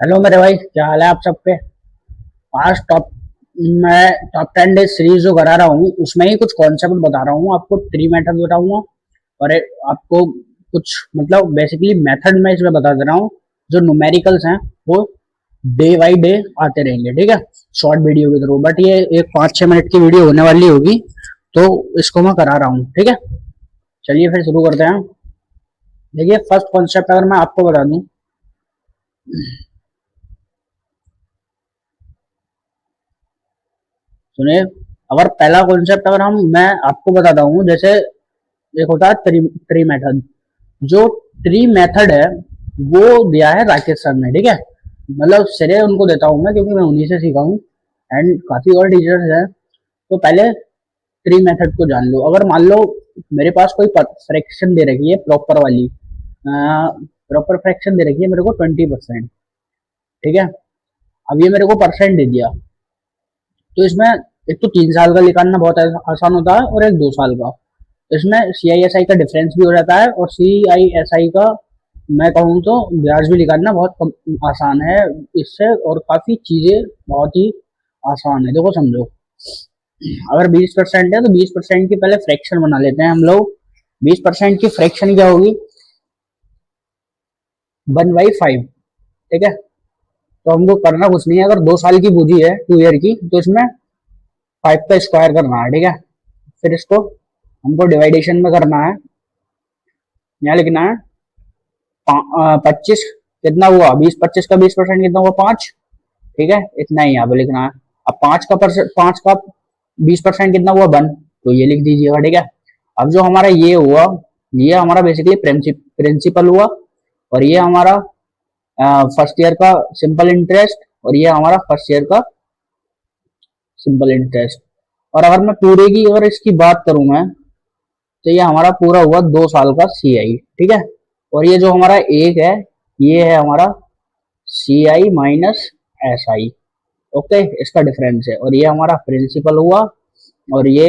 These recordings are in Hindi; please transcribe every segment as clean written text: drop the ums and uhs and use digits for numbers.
हेलो मेरे भाई, क्या हाल है आप सबके। आज मैं टॉप 10 डेज सीरीज जो करा रहा हूँ उसमें ही कुछ कॉन्सेप्ट बता रहा हूँ आपको। ट्री मेथड बताऊंगा और आपको कुछ मतलब बेसिकली मेथड में इसमें बता दे रहा हूँ। जो न्यूमेरिकल्स हैं वो डे बाई डे आते रहेंगे, ठीक है, शॉर्ट वीडियो के थ्रू। बट ये एक 5-6 मिनट की वीडियो होने वाली होगी, तो इसको मैं करा रहा हूँ, ठीक है। चलिए फिर शुरू करते हैं। देखिए, फर्स्ट कॉन्सेप्ट अगर मैं आपको बता दूं, सुनिए। अगर पहला कॉन्सेप्ट अगर मैं आपको बताता हूँ, जैसे एक होता है ट्री ट्री मेथड। जो ट्री मेथड है वो दिया है राकेश सर ने, ठीक है। मतलब श्रेय उनको देता हूँ मैं, क्योंकि मैं उन्हीं से सीखा हूँ। एंड काफी और टीचर्स हैं। तो पहले ट्री मेथड को जान लो। अगर मान लो मेरे पास कोई फ्रैक्शन दे रखी है, प्रॉपर वाली प्रॉपर फ्रैक्शन दे रखी है मेरे को 20%, ठीक है। अब ये मेरे को परसेंट दे दिया, तो इसमें एक तो 3 साल का निकालना बहुत आसान होता है और एक 2 साल का। इसमें CISI का डिफरेंस भी हो जाता है, और CISI का मैं कहूँ तो ब्याज भी निकालना बहुत आसान है इससे। और काफी चीजें बहुत ही आसान है। देखो समझो, अगर 20% है तो 20% की पहले फ्रैक्शन बना लेते हैं हम लोग। 20% की फ्रैक्शन क्या होगी? 1/5, ठीक है। तो हमको करना कुछ नहीं है। अगर 2 साल की बूझी है, 2 ईयर की, तो इसमें 5 का स्क्वायर करना है, ठीक है। फिर इसको हमको डिवाइडेशन में करना है। यहाँ लिखना है 25। कितना हुआ? 20, 25 का 20% कितना हुआ? 5, ठीक है। इतना ही यहाँ पे लिखना है। अब 5 का 20% कितना हुआ? 1। तो ये लिख दीजिएगा, ठीक है। अब जो हमारा ये हुआ, ये हमारा बेसिकली प्रिंसिपल हुआ, और ये हमारा फर्स्ट ईयर का सिंपल इंटरेस्ट, और ये हमारा फर्स्ट ईयर का सिंपल इंटरेस्ट। और अगर मैं पूरे की अगर इसकी बात करूं मैं, तो ये हमारा पूरा हुआ 2 साल का CI, ठीक है। और ये जो हमारा एक है, ये है हमारा CI माइनस SI, ओके। इसका डिफरेंस है। और ये हमारा प्रिंसिपल हुआ, और ये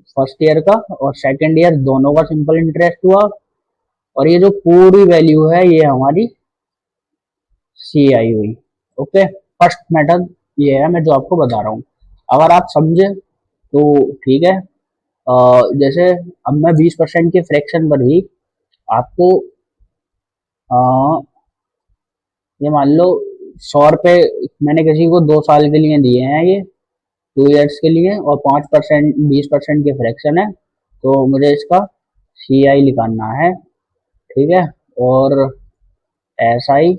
फर्स्ट ईयर का और सेकंड ईयर दोनों का सिंपल इंटरेस्ट हुआ। और ये जो पूरी वैल्यू है ये हमारी CI हुई, ओके। फर्स्ट मेथड ये है मैं जो आपको बता रहा हूँ। अगर आप समझे तो ठीक है। जैसे अब मैं 20% के फ्रैक्शन पर ही आपको अ, ये मान लो 100 रुपए मैंने किसी को 2 साल के लिए दिए हैं, ये 2 ईयर्स के लिए, और 5%, 20% के फ्रैक्शन है। तो मुझे इसका CI निकालना है, ठीक है। और SI,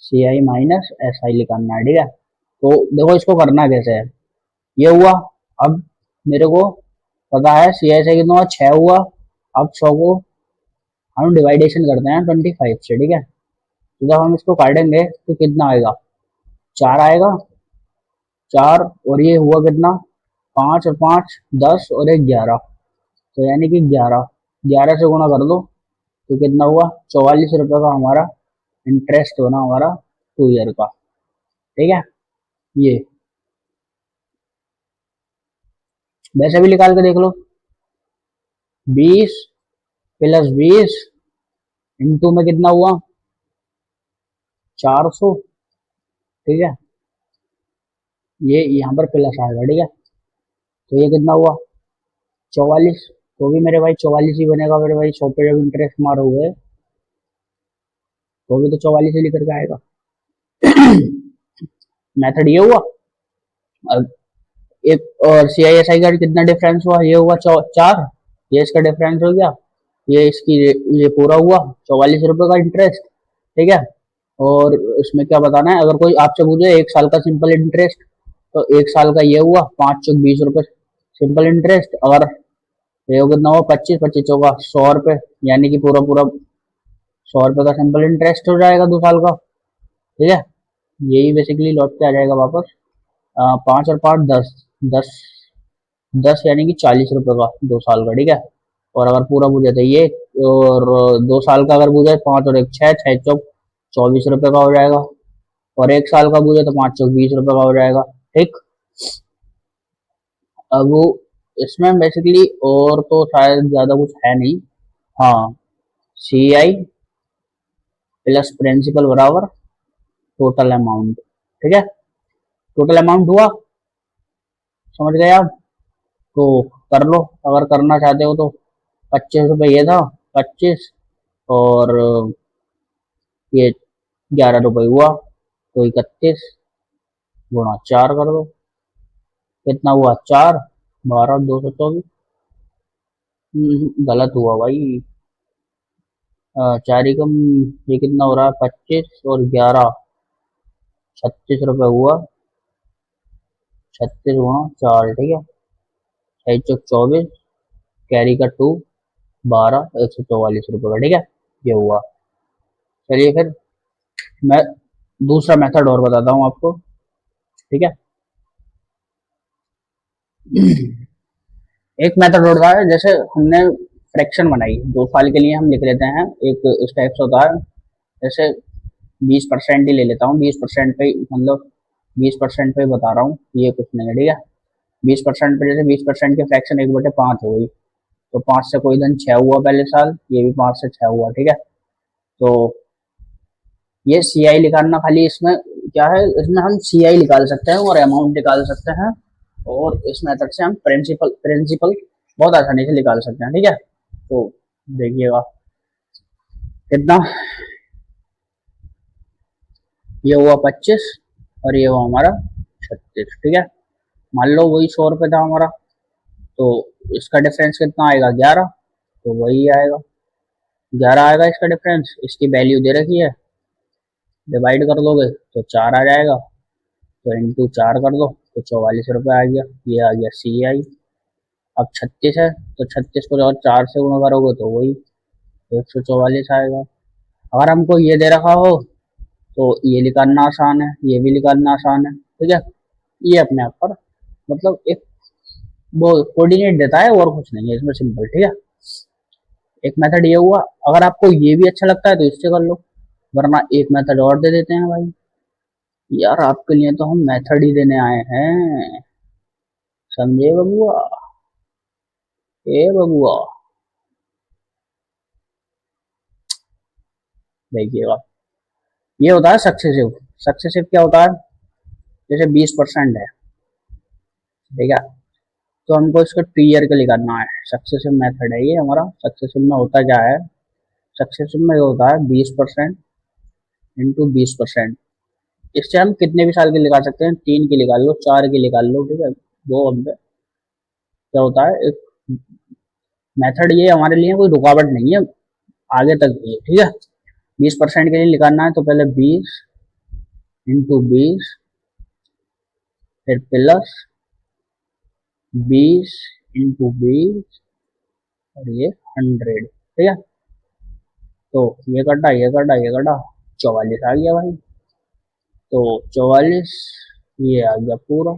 CI माइनस SI निकालना है, ठीक है। तो देखो इसको करना कैसे है। ये हुआ। अब मेरे को पता है CI कितना हुआ? 6 हुआ। अब 100 को हम डिवाइडेशन करते हैं 25 से, ठीक है। तो जब हम इसको काटेंगे तो कितना आएगा? 4 आएगा। 4, और ये हुआ कितना? 5 और 5 10, और एक 11। तो यानी कि 11, 11 से गुणा कर दो तो कितना हुआ? 44 रुपए का हमारा इंटरेस्ट होना हमारा 2 ईयर का, ठीक है। ये वैसे भी निकाल के देख लो। 20 + 20 इंटू में कितना हुआ? 400, ठीक है। ये यहाँ पर प्लस आएगा, ठीक है। तो ये कितना हुआ? 44। तो भी मेरे भाई 44 ही बनेगा मेरे भाई। 100 पे जब इंटरेस्ट मारोगे तो भी तो 44 ही लिख करके आएगा। मेथड ये हुआ। अब एक और CISI का कितना डिफरेंस हुआ? ये हुआ 4। ये इसका डिफरेंस हो गया। ये इसकी ये पूरा हुआ 44 रुपए का इंटरेस्ट, ठीक है। और इसमें क्या बताना है? अगर कोई आपसे पूछे 1 साल का सिंपल इंटरेस्ट, तो 1 साल का ये हुआ 5 × 20 रुपए सिंपल इंटरेस्ट। अगर ये कितना हुआ? 25, 25 चौका 100 रुपए, यानी कि पूरा पूरा 100 रुपए का सिंपल इंटरेस्ट हो जाएगा 2 साल का, ठीक है। यही बेसिकली लौट के आ जाएगा वापस। 5 और 5 10, 10, 10 यानी कि 40 रुपए का 2 साल का, ठीक है। और अगर पूरा पूछे तो ये, और 2 साल का अगर पूछे 5 और 1 6, 6 चौक 24 रुपए का हो जाएगा। और 1 साल का पूछे तो 5 चौक 20 रुपए का हो जाएगा, ठीक। अब इसमें बेसिकली और तो शायद ज्यादा कुछ है नहीं। हाँ, CI प्लस प्रिंसिपल बराबर टोटल अमाउंट। ठीक है, टोटल अमाउंट हुआ, समझ गए आप? तो कर लो अगर करना चाहते हो तो। 25 रुपये ये था, 25, और ये 11 रुपये हुआ, तो 31 गुणा 4 कर दो। कितना हुआ? 4, 12, 224। गलत हुआ भाई। 4 एकम, ये कितना हो रहा है? 25 और 11, 36 रुपये हुआ। 36 गुणा 4, ठीक है, 6 चौक 24, कैरी का 2, 12, 144 रुपये का। ठीक है, ये हुआ। चलिए फिर मैं दूसरा मेथड और बताता हूँ आपको। ठीक है, एक मेथड और था, जैसे हमने फ्रैक्शन बनाई 2 साल के लिए, हम लिख लेते हैं एक इस टाइप से होता है। जैसे 20% ही ले लेता हूँ, 20% पे मतलब 20% पे बता रहा हूँ, ये कुछ नहीं है। ठीक है, 20% पे, जैसे 20% के फ्रैक्शन 1/5 हो गई, तो 5 से कोई दिन 6 हुआ पहले साल, ये भी 5 से 6 हुआ। ठीक है, तो ये सी आई निकालना, खाली इसमें क्या है, इसमें हम सी आई निकाल सकते हैं और अमाउंट निकाल सकते हैं, और इस मेथड से हम प्रिंसिपल प्रिंसिपल बहुत आसानी से निकाल सकते हैं। ठीक है, तो देखिएगा कितना, ये हुआ 25 और ये हुआ हमारा 36। ठीक है, मान लो वही 100 रुपये था हमारा, तो इसका डिफरेंस कितना आएगा? 11, तो वही आएगा, 11 आएगा इसका डिफरेंस। इसकी वैल्यू दे रखी है, डिवाइड कर दोगे तो 4 आ जाएगा, तो इंटू 4 कर दो तो 44 रुपये आ गया। ये आ गया सी आई। अब 36 है, तो 36 को और 4 से गुणा करोगे तो वही, तो 144 आएगा। अगर हमको ये दे रखा हो तो ये निकालना आसान है, ये भी निकालना आसान है। ठीक है, ये अपने आप पर मतलब एक वो कोऑर्डिनेट देता है, और कुछ नहीं है इसमें, सिंपल। ठीक है, एक मेथड ये हुआ। अगर आपको ये भी अच्छा लगता है तो इससे कर लो, वरना एक मेथड और दे देते हैं भाई। यार आपके लिए तो हम मेथड ही देने आए हैं, समझे बबुआ? ए बबुआ, देखिएगा, ये होता है सक्सेसिव। सक्सेसिव क्या होता है? जैसे 20% है, ठीक है, तो हमको इसको 2 ईयर के लिए करना है। सक्सेसिव मेथड है ये हमारा। सक्सेसिव में होता क्या है? सक्सेसिव में ये होता है 20% इंटू 20%। इससे हम कितने भी साल के निकाल सकते हैं, 3 के निकाल लो, 4 के निकाल लो। ठीक है, वो हम पे क्या होता है, एक मेथड ये हमारे लिए कोई रुकावट नहीं है, आगे तक भी है। ठीक है, 20% के लिए निकालना है, तो पहले 20 इंटू 20, फिर प्लस 20 इंटू 20, और ये 100। ठीक है, तो ये कटा, ये कटा, ये कटा, 44 आ गया भाई। तो 44, ये आ गया पूरा,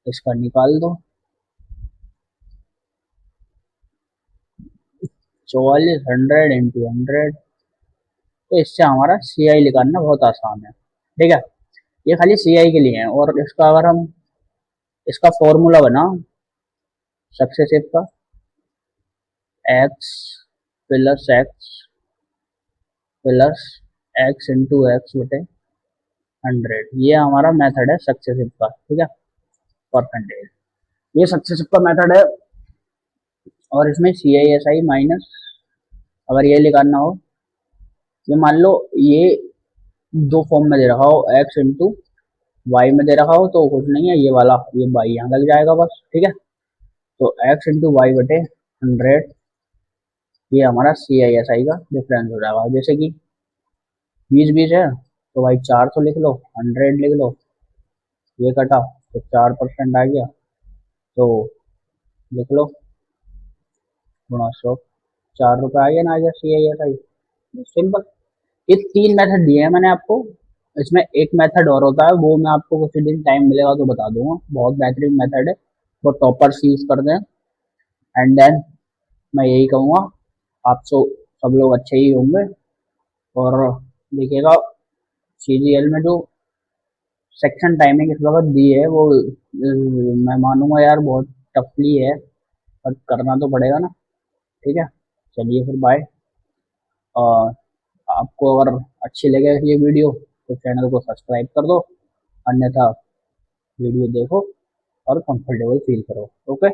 इसका निकाल दो। 44, 100 इंटू 100, तो इससे हमारा सी आई निकालना बहुत आसान है। ठीक है, ये खाली सी आई के लिए है। और इसका अगर हम इसका फॉर्मूला बना सक्सेसिव का, x plus x plus x into x बटे 100, ये हमारा मेथड है सक्सेसिव का। ठीक है, परसेंटेज, ये सक्सेसिव का मेथड है। और इसमें सी आई एस आई माइनस, अगर ये निकालना हो, ये मान लो ये दो फॉर्म में दे रखा हो, एक्स इंटू वाई में दे रखा हो, तो कुछ नहीं है, ये वाला ये वाई यहाँ लग जाएगा बस। ठीक है, तो एक्स इंटू वाई बटे 100, ये हमारा सी आई एस आई का डिफरेंस हो जाएगा। जैसे कि 20 20 है, तो भाई 400 लिख लो, 100 लिख लो, ये कटा तो 4% आ गया, तो लिख लो गुणा 100, 4 रुपये आ गया ना, आ गया सी आई एस आई। सिंपल। ये 3 मेथड दिए हैं मैंने आपको। इसमें एक मेथड और होता है, वो मैं आपको कुछ दिन टाइम मिलेगा तो बता दूंगा, बहुत बेहतरीन मेथड है, वो टॉपर्स यूज करते हैं। एंड देन मैं यही कहूँगा, आप सब लोग अच्छे ही होंगे। और देखिएगा, सीजीएल में जो सेक्शन टाइमिंग इस वक्त दी है, वो मैं मानूंगा यार बहुत टफली है, पर करना तो पड़ेगा ना। ठीक है, चलिए फिर बाय। आपको अगर अच्छी लगे ये वीडियो तो चैनल को सब्सक्राइब कर दो, अन्यथा वीडियो देखो और कंफर्टेबल फील करो। ओके।